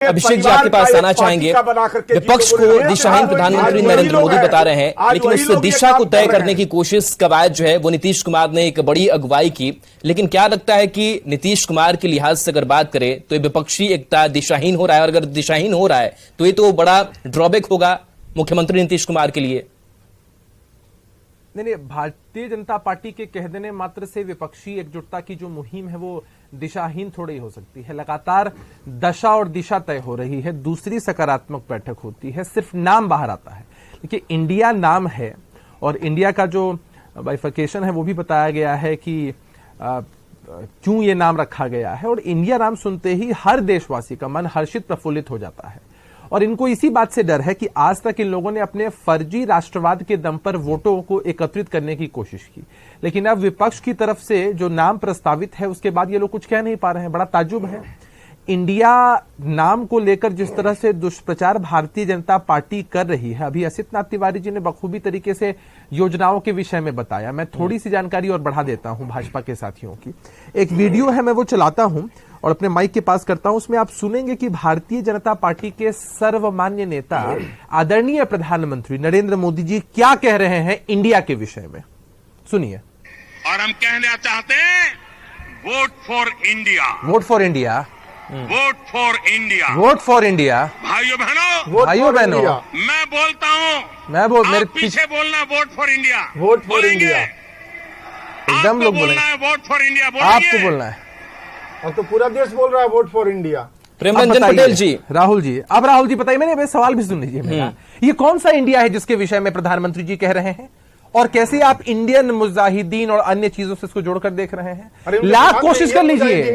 अभिषेक जी आपके पास आना चाहेंगे। विपक्ष को दिशाहीन प्रधानमंत्री नरेंद्र मोदी बता रहे हैं, लेकिन उस दिशा को तय करने की कोशिश कवायद जो है वो नीतीश कुमार ने एक बड़ी अगुवाई की। लेकिन क्या लगता है कि नीतीश कुमार के लिहाज से अगर बात करें तो ये विपक्षी एकता दिशाहीन हो रहा है, और अगर दिशाहीन हो रहा है तो ये तो बड़ा ड्रॉबैक होगा मुख्यमंत्री नीतीश कुमार के लिए। नहीं, भारतीय जनता पार्टी के कह देने मात्र से विपक्षी एकजुटता की जो मुहिम है वो दिशाहीन थोड़ी हो सकती है। लगातार दशा और दिशा तय हो रही है। दूसरी सकारात्मक बैठक होती है, सिर्फ नाम बाहर आता है। देखिए, इंडिया नाम है और इंडिया का जो बाइफर्केशन है वो भी बताया गया है कि क्यों ये नाम रखा गया है। और इंडिया नाम सुनते ही हर देशवासी का मन हर्षित प्रफुल्लित हो जाता है। और इनको इसी बात से डर है कि आज तक इन लोगों ने अपने फर्जी राष्ट्रवाद के दम पर वोटों को एकत्रित करने की कोशिश की, लेकिन अब विपक्ष की तरफ से जो नाम प्रस्तावित है उसके बाद ये लोग कुछ कह नहीं पा रहे हैं। बड़ा ताज्जुब है। इंडिया नाम को लेकर जिस तरह से दुष्प्रचार भारतीय जनता पार्टी कर रही है, अभी असित नाथ तिवारी जी ने बखूबी तरीके से योजनाओं के विषय में बताया। मैं थोड़ी सी जानकारी और बढ़ा देता हूं भाजपा के साथियों की। एक वीडियो है, मैं वो चलाता हूं और अपने माइक के पास करता हूं। उसमें आप सुनेंगे कि भारतीय जनता पार्टी के सर्वमान्य नेता आदरणीय प्रधानमंत्री नरेंद्र मोदी जी क्या कह रहे हैं इंडिया के विषय में। सुनिए। और हम कहना चाहते हैं, vote for India, vote for India, vote for India, vote for India. भाइयों बहनों, मैं बोलता हूँ, मेरे पीछे बोलना vote for India, vote for India. एकदम लोग बोलना है वोट फॉर इंडिया, आपको बोलना है। अब तो पूरा देश बोल रहा है vote for India. Prem Ranjan Patel जी, राहुल जी, अब राहुल जी बताइए, मैंने सवाल भी सुन लीजिए मेरा। ये कौन सा इंडिया है जिसके विषय में प्रधानमंत्री जी कह रहे हैं, और कैसे आप इंडियन मुजाहिदीन और अन्य चीजों से इसको जोड़कर देख रहे हैं? लाख कोशिश कर लीजिए,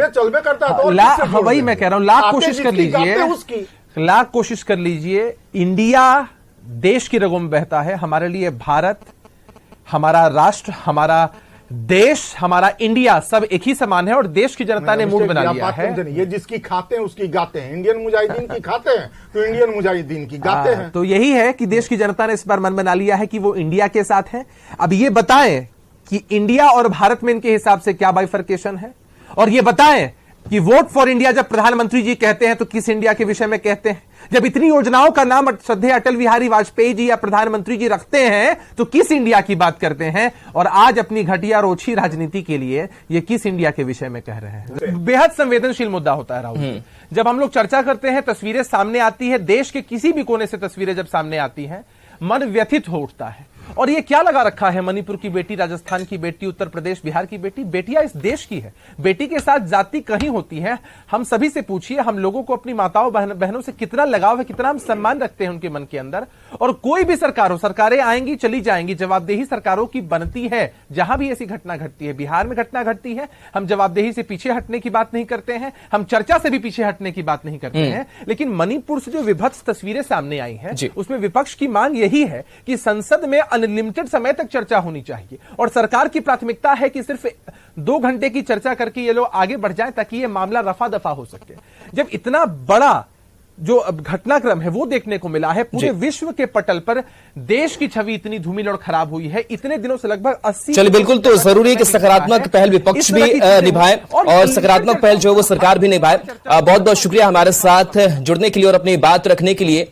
वही मैं कह रहा हूं, लाख कोशिश कर लीजिए, लाख कोशिश कर लीजिए। इंडिया देश की रगों में बहता है। हमारे लिए भारत, हमारा राष्ट्र, हमारा देश, हमारा इंडिया सब एक ही समान है और देश की जनता ने मूड बना लिया है। ये जिसकी खाते हैं उसकी गाते हैं। इंडियन मुजाहिदीन की खाते हैं तो इंडियन मुजाहिदीन की गाते हैं। तो यही है कि देश की जनता ने इस बार मन बना लिया है कि वो इंडिया के साथ है। अब ये बताएं कि इंडिया और भारत में इनके हिसाब से क्या बाइफर्केशन है, और ये बताएं कि वोट फॉर इंडिया जब प्रधानमंत्री जी कहते हैं तो किस इंडिया के विषय में कहते हैं। जब इतनी योजनाओं का नाम श्रद्धेय अटल बिहारी वाजपेयी जी या प्रधानमंत्री जी रखते हैं तो किस इंडिया की बात करते हैं। और आज अपनी घटिया और ओछी राजनीति के लिए ये किस इंडिया के विषय में कह रहे हैं। बेहद संवेदनशील मुद्दा होता है राहुल। जब हम लोग चर्चा करते हैं, तस्वीरें सामने आती है, देश के किसी भी कोने से तस्वीरें जब सामने आती हैं, मन व्यथित हो उठता है। और ये क्या लगा रखा है, मणिपुर की बेटी, राजस्थान की बेटी, उत्तर प्रदेश बिहार की बेटी। बेटियां इस देश की है। बेटी के साथ जाति कहीं होती है। हम सभी से पूछिए, हम लोगों को अपनी माताओं बहनों से कितना लगाव है, कितना हम सम्मान रखते हैं उनके मन के अंदर। और कोई भी सरकार हो, सरकारें आएंगी चली जाएंगी, जवाबदेही सरकारों की बनती है। जहां भी ऐसी घटना घटती है, बिहार में घटना घटती है, हम जवाबदेही से पीछे हटने की बात नहीं करते हैं, हम चर्चा से भी पीछे हटने की बात नहीं करते हैं। लेकिन मणिपुर से जो विभत्स तस्वीरें सामने आई हैं, उसमें विपक्ष की मांग यही है कि संसद में अनलिमिटेड समय तक चर्चा होनी चाहिए। और सरकार की प्राथमिकता है कि सिर्फ 2 घंटे की चर्चा करके ये लोग आगे बढ़ जाएं ताकि ये मामला रफा दफा हो सके। जब इतना बड़ा जो घटनाक्रम है वो देखने को मिला है, पूरे विश्व के पटल पर देश की छवि इतनी धूमिल और खराब हुई है इतने दिनों से, लगभग 80। चलिए, बिल्कुल, तो जरूरी है कि सकारात्मक पहल विपक्ष भी निभाए और सकारात्मक पहल जो है वो सरकार भी निभाए। बहुत बहुत शुक्रिया हमारे साथ जुड़ने के लिए और अपनी बात रखने के लिए।